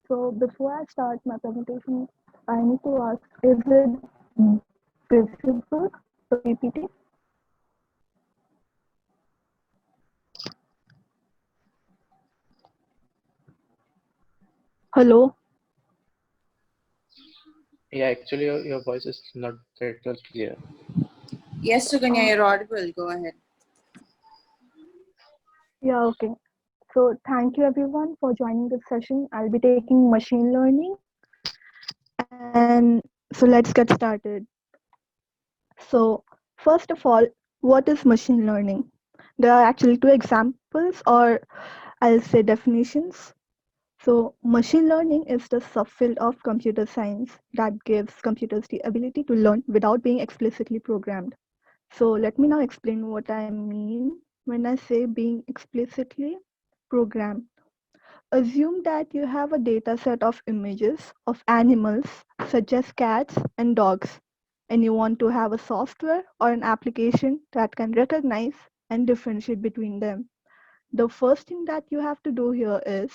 So before I start my presentation, I need to ask, is it visible, the PPT? Hello? Yeah, actually, your voice is not that well clear. Yes, Suganya, Uh, you're audible. Go ahead. yeah, okay. So thank you everyone for joining this session. I'll be taking machine learning. And so let's get started. So first of all, what is machine learning? There are actually two examples, or I'll say definitions. So machine learning is the subfield of computer science that gives computers the ability to learn without being explicitly programmed. So let me now explain what I mean when I say being explicitly programmed. Assume that you have a data set of images of animals such as cats and dogs, and you want to have a software or an application that can recognize and differentiate between them. The first thing that you have to do here is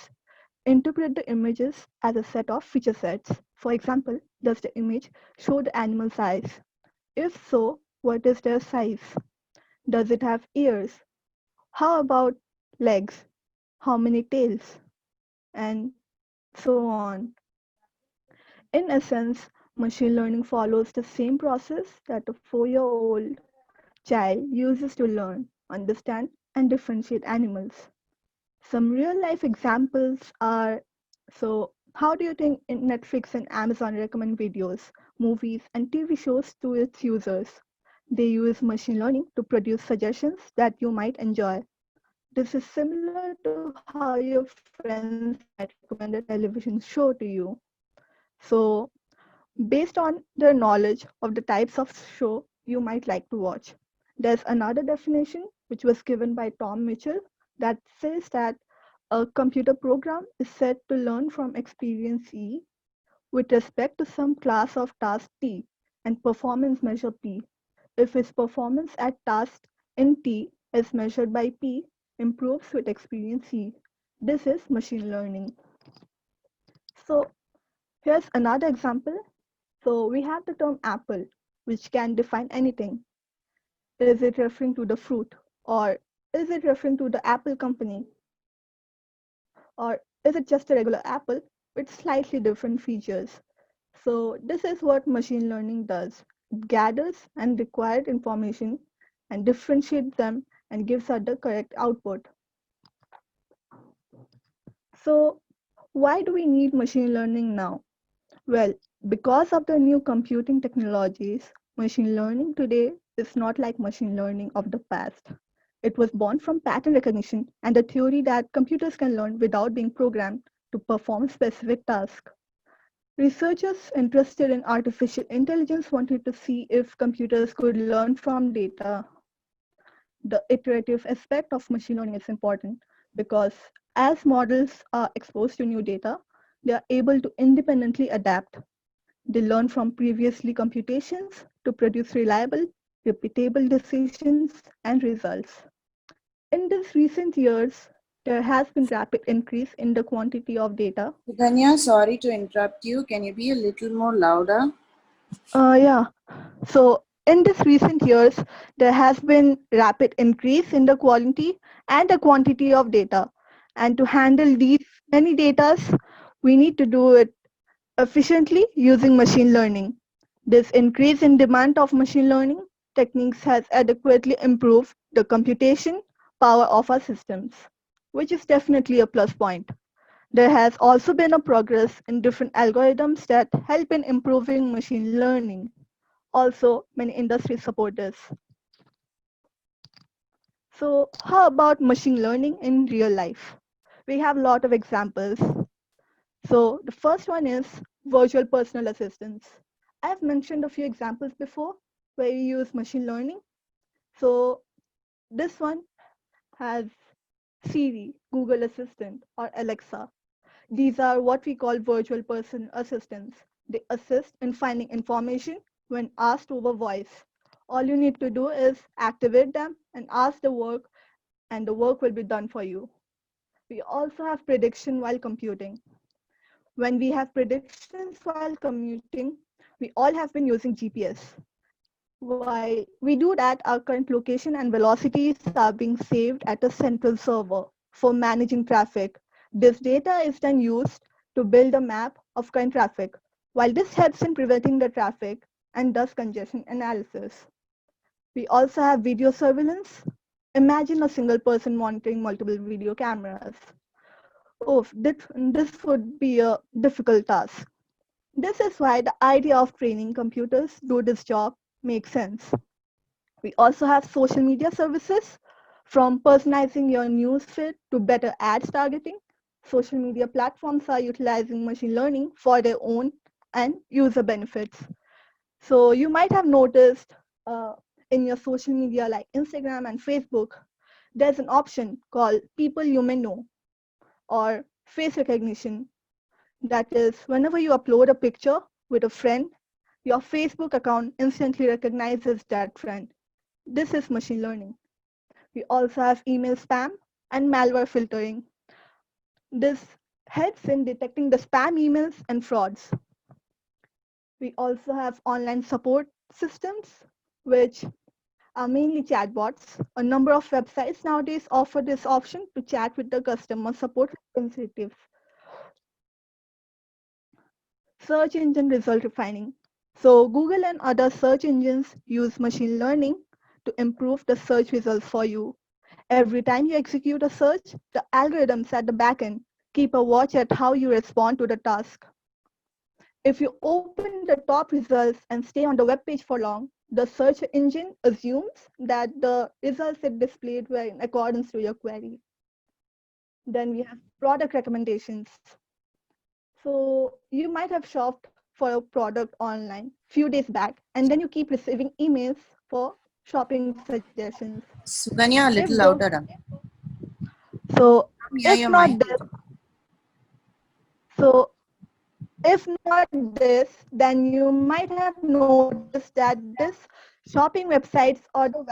interpret the images as a set of feature sets. For example, does the image show the animal size? If so, what is their size? Does it have ears? How about legs? How many tails? And so on. In essence, machine learning follows the same process that a 4-year-old child uses to learn, understand, and differentiate animals. Some real life examples are, so how do you think Netflix and Amazon recommend videos, movies, and TV shows to its users? They use machine learning to produce suggestions that you might enjoy. This is similar to how your friends might recommend a television show to you. So, based on their knowledge of the types of show you might like to watch. There's another definition which was given by Tom Mitchell that says that a computer program is said to learn from experience E with respect to some class of task T and performance measure P. If its performance at task in T is measured by P improves with experience C. This is machine learning. So here's another example. So we have the term apple, which can define anything. Is it referring to the fruit? Or is it referring to the Apple company? Or is it just a regular apple with slightly different features? So this is what machine learning does. It gathers and required information and differentiates them and gives us the correct output. So why do we need machine learning now? Well, because of the new computing technologies, machine learning today is not like machine learning of the past. It was born from pattern recognition and the theory that computers can learn without being programmed to perform specific tasks. Researchers interested in artificial intelligence wanted to see if computers could learn from data. The iterative aspect of machine learning is important because as models are exposed to new data, they are able to independently adapt. They learn from previously computations to produce reliable, repeatable decisions and results. In these recent years, there has been rapid increase in the quantity of data. Suganya, sorry to interrupt you. Can you be a little more louder? Yeah. So in this recent years, there has been rapid increase in the quality and the quantity of data. And to handle these many data, we need to do it efficiently using machine learning. This increase in demand of machine learning techniques has adequately improved the computation power of our systems, which is definitely a plus point. There has also been a progress in different algorithms that help in improving machine learning. Also, many industries support this. So how about machine learning in real life? We have a lot of examples. So the first one is virtual personal assistants. I've mentioned a few examples before where you use machine learning. So this one has Siri, Google Assistant, or Alexa. These are what we call virtual person assistants. They assist in finding information when asked over voice. All you need to do is activate them and ask the work, and the work will be done for you. We also have prediction while computing. When we have predictions while commuting, we all have been using GPS. While we do that, our current location and velocities are being saved at a central server for managing traffic. This data is then used to build a map of current traffic. While this helps in preventing the traffic and does congestion analysis. We also have video surveillance. Imagine a single person monitoring multiple video cameras. Oh, this would be a difficult task. This is why the idea of training computers do this job makes sense. We also have social media services, from personalizing your newsfeed to better ads targeting. Social media platforms are utilizing machine learning for their own and user benefits. So you might have noticed in your social media like Instagram and Facebook, there's an option called people you may know or face recognition. That is, whenever you upload a picture with a friend, your Facebook account instantly recognizes that friend. This is machine learning. We also have email spam and malware filtering. This helps in detecting the spam emails and frauds. We also have online support systems, which are mainly chatbots. A number of websites nowadays offer this option to chat with the customer support representatives. Search engine result refining. So Google and other search engines use machine learning to improve the search results for you. Every time you execute a search, the algorithms at the backend keep a watch at how you respond to the task. If you open the top results and stay on the web page for long, the search engine assumes that the results it displayed were in accordance to your query. Then we have product recommendations. So you might have shopped for a product online few days back, and then you keep receiving emails for shopping suggestions. Suganya, a If little those, louder. so Near if your not mic. this, so if not this, then you might have noticed that this shopping websites or the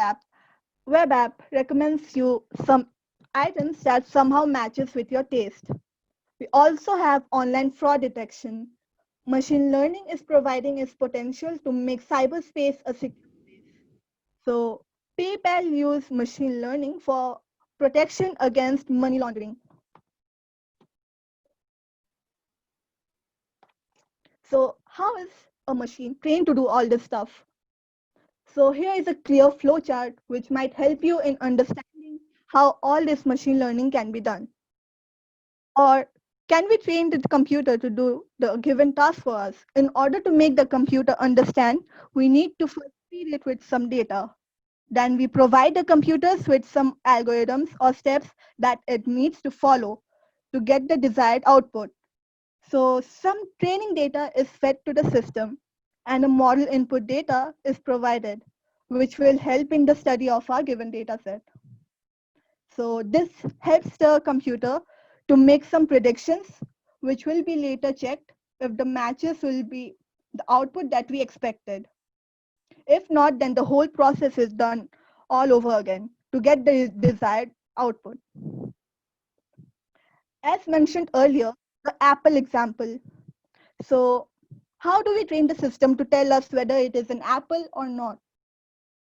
web app recommends you some items that somehow matches with your taste. We also have online fraud detection. Machine learning is providing its potential to make cyberspace a secure place. So PayPal use machine learning for protection against money laundering. So how is a machine trained to do all this stuff? So here is a clear flow chart which might help you in understanding how all this machine learning can be done. Or can we train the computer to do the given task for us? In order to make the computer understand, we need to first feed it with some data. Then we provide the computers with some algorithms or steps that it needs to follow to get the desired output. So some training data is fed to the system and a model input data is provided, which will help in the study of our given data set. So this helps the computer to make some predictions, which will be later checked if the matches will be the output that we expected. If not, then the whole process is done all over again to get the desired output. As mentioned earlier, the Apple example. So how do we train the system to tell us whether it is an apple or not?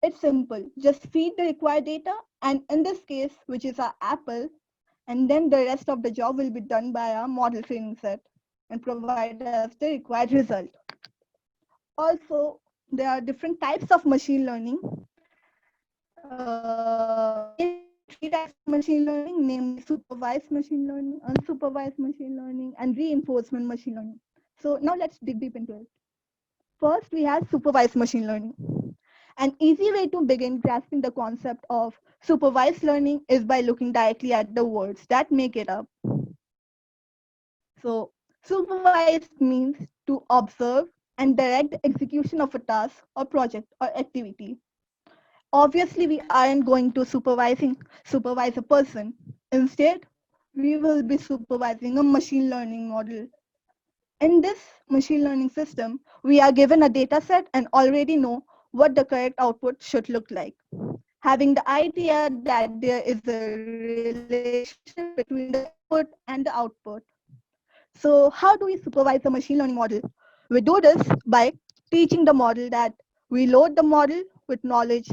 It's simple. Just feed the required data, and in this case, which is our apple, and then the rest of the job will be done by our model training set and provide us the required result. Also, there are different types of machine learning. Mainly three types of machine learning, namely supervised machine learning, unsupervised machine learning, and reinforcement machine learning. So now let's dig deep into it. First, we have supervised machine learning. An easy way to begin grasping the concept of supervised learning is by looking directly at the words that make it up. So, supervised means to observe and direct the execution of a task or project or activity. Obviously, we aren't going to supervise a person. Instead, we will be supervising a machine learning model. In this machine learning system, we are given a data set and already know what the correct output should look like. Having the idea that there is a relationship between the input and the output. So how do we supervise a machine learning model? We do this by teaching the model that we load the model with knowledge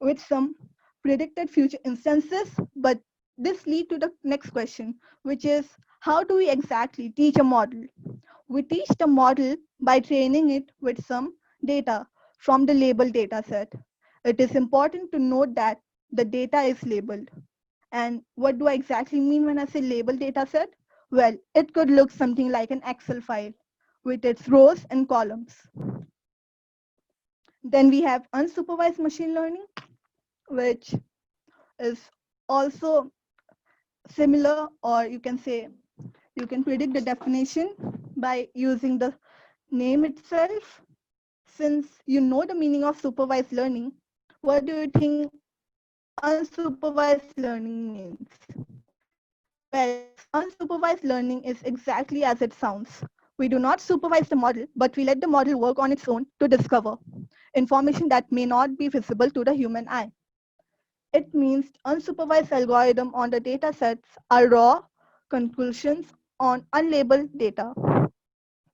with some predicted future instances, but this lead to the next question, which is how do we exactly teach a model? We teach the model by training it with some data from the labeled data set. It is important to note that the data is labeled. And what do I exactly mean when I say labeled data set? Well, it could look something like an Excel file with its rows and columns. Then we have unsupervised machine learning, which is also similar, or you can say you can predict the definition by using the name itself. Since you know the meaning of supervised learning, what do you think unsupervised learning means? Well, unsupervised learning is exactly as it sounds. We do not supervise the model, but we let the model work on its own to discover information that may not be visible to the human eye. It means unsupervised algorithm on the data sets are raw conclusions on unlabeled data.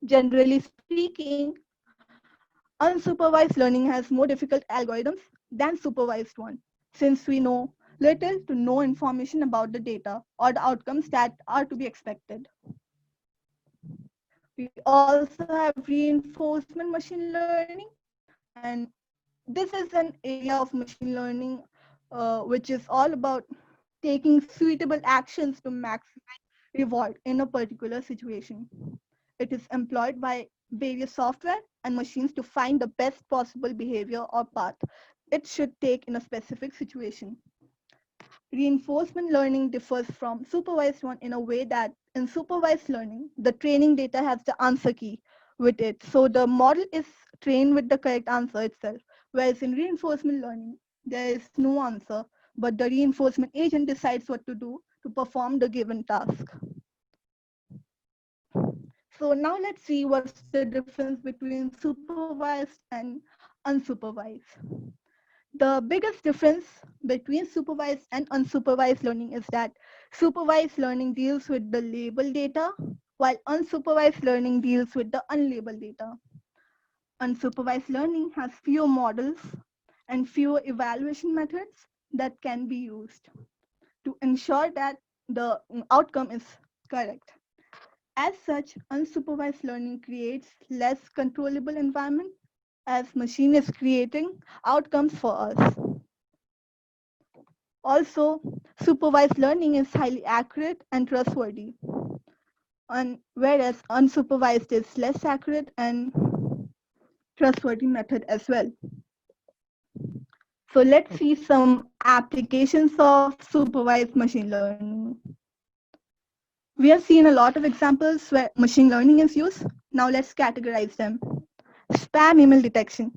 Generally speaking, unsupervised learning has more difficult algorithms than supervised one, since we know little to no information about the data or the outcomes that are to be expected. We also have reinforcement machine learning, and this is an area of machine learning which is all about taking suitable actions to maximize reward in a particular situation. It is employed by various software and machines to find the best possible behavior or path it should take in a specific situation. Reinforcement learning differs from supervised one in a way that in supervised learning, the training data has the answer key with it. So the model is trained with the correct answer itself. Whereas in reinforcement learning, there is no answer, but the reinforcement agent decides what to do to perform the given task. So now let's see what's the difference between supervised and unsupervised. The biggest difference between supervised and unsupervised learning is that supervised learning deals with the labeled data, while unsupervised learning deals with the unlabeled data. Unsupervised learning has fewer models and fewer evaluation methods that can be used to ensure that the outcome is correct. As such, unsupervised learning creates less controllable environment as machine is creating outcomes for us. Also, supervised learning is highly accurate and trustworthy, and whereas unsupervised is less accurate and trustworthy method as well. So let's see some applications of supervised machine learning. We have seen a lot of examples where machine learning is used. Now let's categorize them. Spam email detection,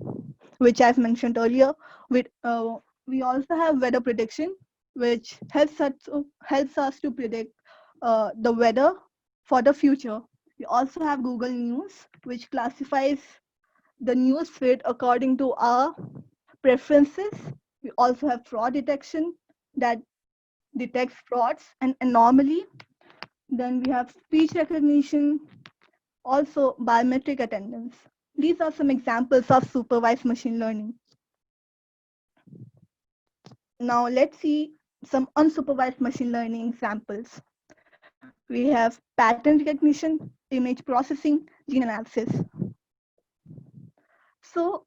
which I've mentioned earlier. We also have weather prediction, which helps us to predict the weather for the future. We also have Google News, which classifies the news feed according to our preferences. We also have fraud detection that detects frauds and anomaly. Then we have speech recognition, also biometric attendance. These are some examples of supervised machine learning. Now let's see some unsupervised machine learning examples. We have pattern recognition, image processing, gene analysis. So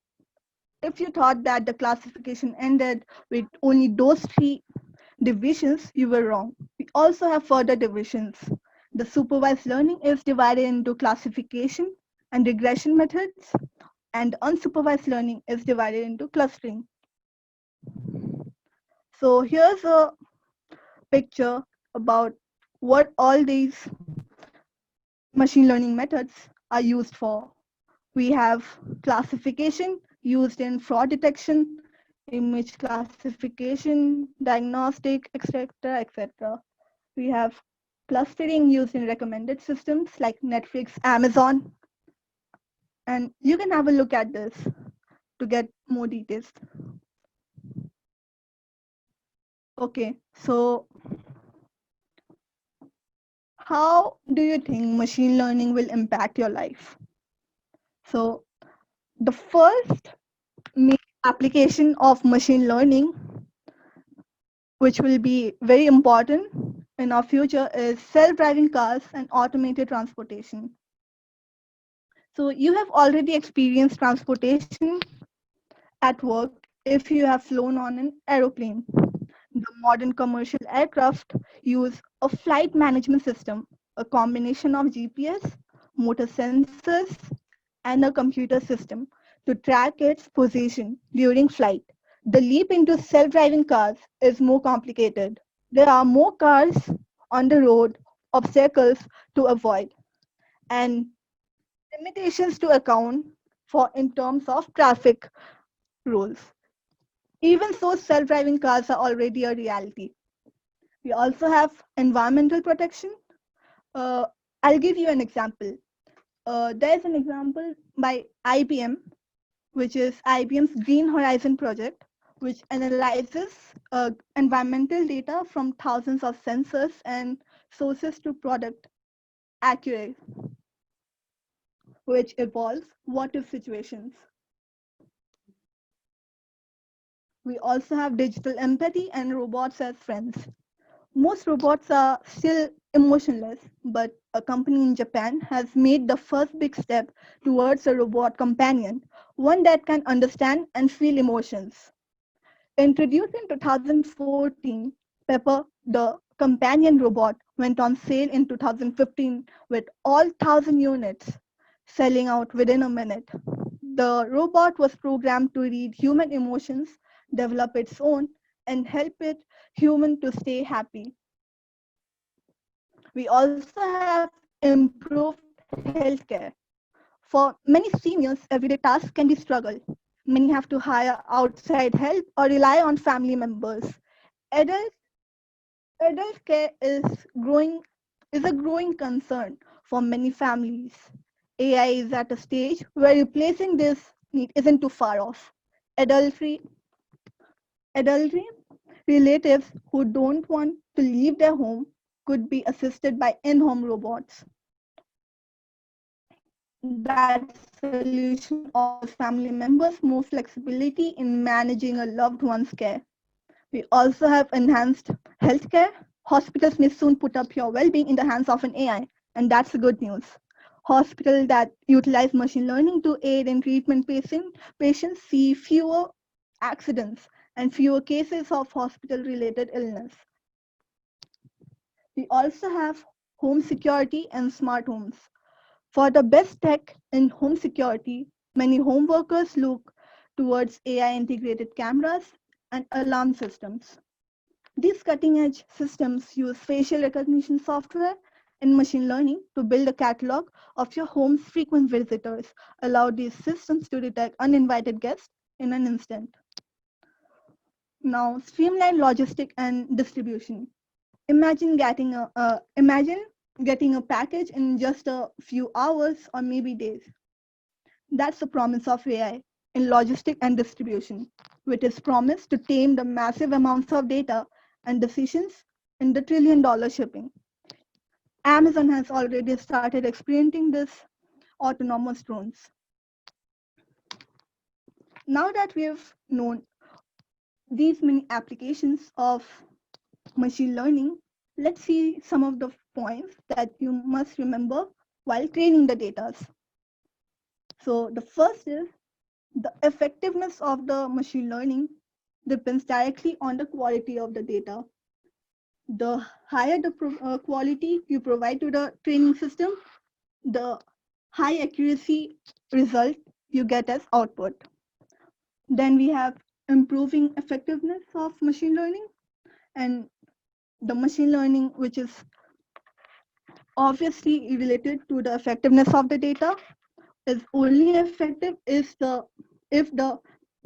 if you thought that the classification ended with only those three divisions, you were wrong. We also have further divisions. The supervised learning is divided into classification and regression methods, and unsupervised learning is divided into clustering. So here's a picture about what all these machine learning methods are used for. We have classification used in fraud detection, image classification, diagnostic, etc., etc. We have clustering used in recommended systems like Netflix, Amazon, and you can have a look at this to get more details. Okay, so How do you think machine learning will impact your life? So, the first main application of machine learning, which will be very important in our future, is self-driving cars and automated transportation. So you have already experienced transportation at work if you have flown on an aeroplane. The modern commercial aircraft use a flight management system, a combination of GPS, motor sensors, and a computer system to track its position during flight. The leap into self-driving cars is more complicated. There are more cars on the road, obstacles to avoid, and limitations to account for in terms of traffic rules. Even so, self-driving cars are already a reality. We also have environmental protection. Uh, I'll give you an example. There's an example by IBM, which is IBM's Green Horizon project, which analyzes environmental data from thousands of sensors and sources to product accurate, which evolves what if situations. We also have digital empathy and robots as friends. Most robots are still emotionless, but a company in Japan has made the first big step towards a robot companion, one that can understand and feel emotions. Introduced in 2014, Pepper, the companion robot, went on sale in 2015 with all 1,000 units selling out within a minute. The robot was programmed to read human emotions, develop its own, and help it human to stay happy. We also have improved healthcare. For many seniors, everyday tasks can be struggle. Many have to hire outside help or rely on family members. Adult, adult care is a growing concern for many families. AI is at a stage where replacing this need isn't too far off. Adultery, adultery relatives who don't want to leave their home could be assisted by in-home robots. That solution offers family members more flexibility in managing a loved one's care. We also have enhanced healthcare. Hospitals may soon put up your well-being in the hands of an AI, and that's the good news. Hospitals that utilize machine learning to aid in treatment patients see fewer accidents and fewer cases of hospital-related illness. We also have home security and smart homes. For the best tech in home security, many home workers look towards AI integrated cameras and alarm systems. These cutting edge systems use facial recognition software and machine learning to build a catalog of your home's frequent visitors, allow these systems to detect uninvited guests in an instant. Now, streamline logistic and distribution. Imagine getting a package in just a few hours or maybe days. That's the promise of AI in logistic and distribution, with its promise to tame the massive amounts of data and decisions in the trillion-dollar shipping. Amazon has already started experimenting this autonomous drones. Now that we've known these many applications of machine learning, let's see some of the points that you must remember while training the data. So the first is the effectiveness of the machine learning depends directly on the quality of the data. The higher the quality you provide to the training system, the high accuracy result you get as output. Then we have improving effectiveness of machine learning, and the machine learning which is obviously related to the effectiveness of the data is only effective if the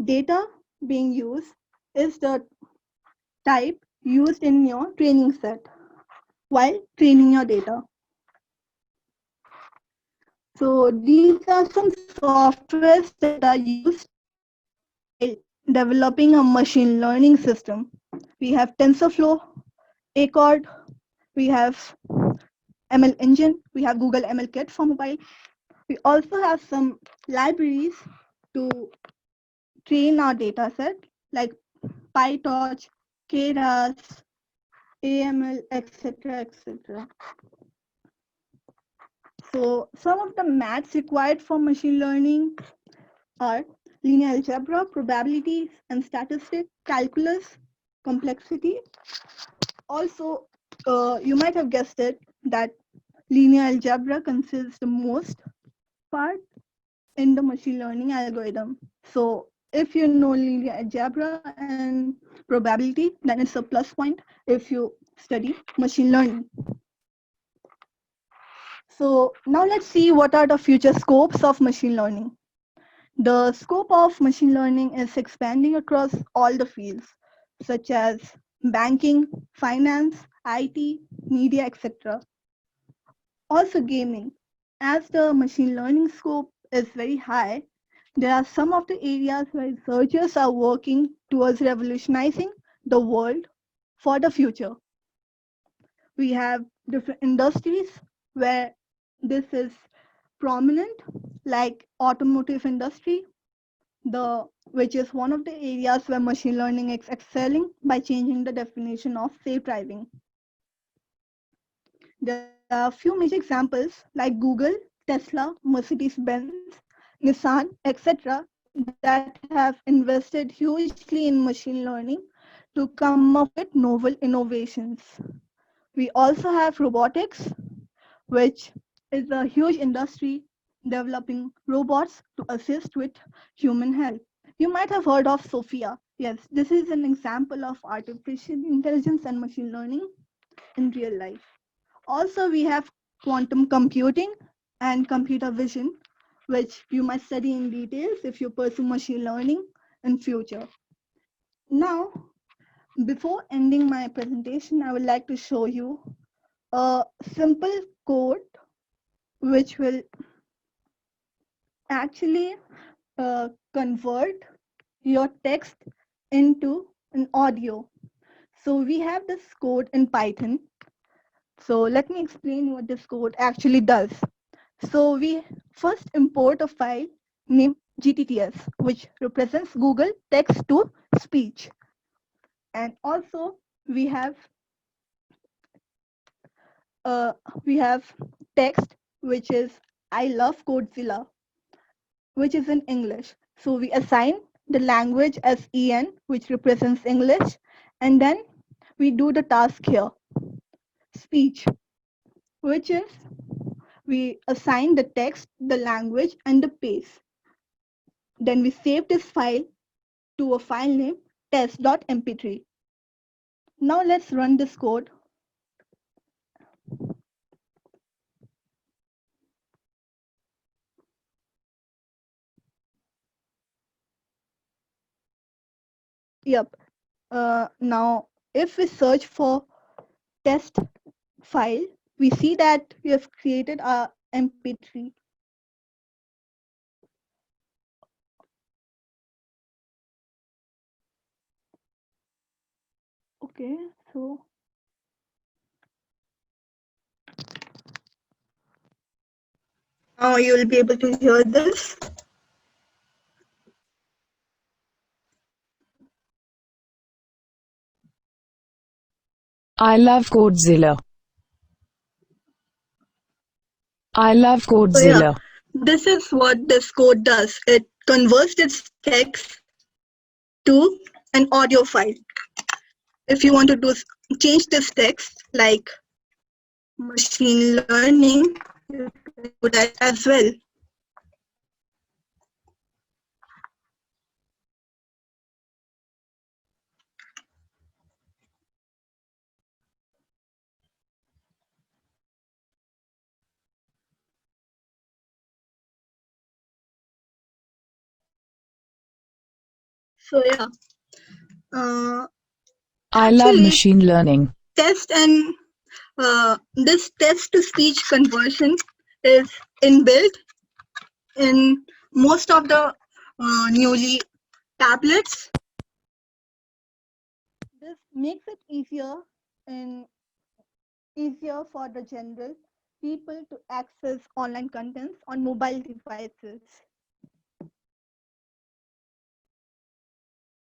data being used is the type used in your training set while training your data. So these are some softwares that are used while developing a machine learning system. We have TensorFlow, ACORD, we have ML Engine, we have Google ML Kit for mobile. We also have some libraries to train our data set like PyTorch, Keras, AML, etc., etc. So some of the maths required for machine learning are linear algebra, probabilities and statistics, calculus, complexity. Also, you might have guessed it that linear algebra consists the most part in the machine learning algorithm. So if you know linear algebra and probability, then it's a plus point if you study machine learning. So now let's see what are the future scopes of machine learning. The scope of machine learning is expanding across all the fields, such as banking, finance, IT, media, etc. Also gaming. As the machine learning scope is very high, there are some of the areas where researchers are working towards revolutionizing the world for the future. We have different industries where this is prominent, like automotive industry, the which is one of the areas where machine learning is excelling by changing the definition of safe driving. There are a few major examples like Google, Tesla, Mercedes-Benz, Nissan, etc. that have invested hugely in machine learning to come up with novel innovations. We also have robotics, which is a huge industry developing robots to assist with human health. You might have heard of Sophia. Yes, this is an example of artificial intelligence and machine learning in real life. Also, we have quantum computing and computer vision, which you might study in details if you pursue machine learning in future. Now, before ending my presentation, I would like to show you a simple code which will actually convert your text into an audio. So we have this code in Python. So let me explain what this code actually does. So we first import a file named GTTS, which represents Google text to speech. And also we have uh, we have text, which is I love Codezilla, which is in English. So we assign the language as EN, which represents English, and then we do the task here, speech, which is we assign the text, the language, and the pace. Then we save this file to a file name test.mp3. Now let's run this code. Yep. Now, if we search for test file, we see that we have created a mp3. Okay, so now you will be able to hear this. I love Codezilla. I love So yeah, Codezilla. this is what this code does. It converts its text to an audio file. If you want to change this text like machine learning, you can do that as well. So yeah, I love actually machine learning. test and this text to speech conversion is inbuilt in most of the newly tablets. This makes it easier for the general people to access online contents on mobile devices.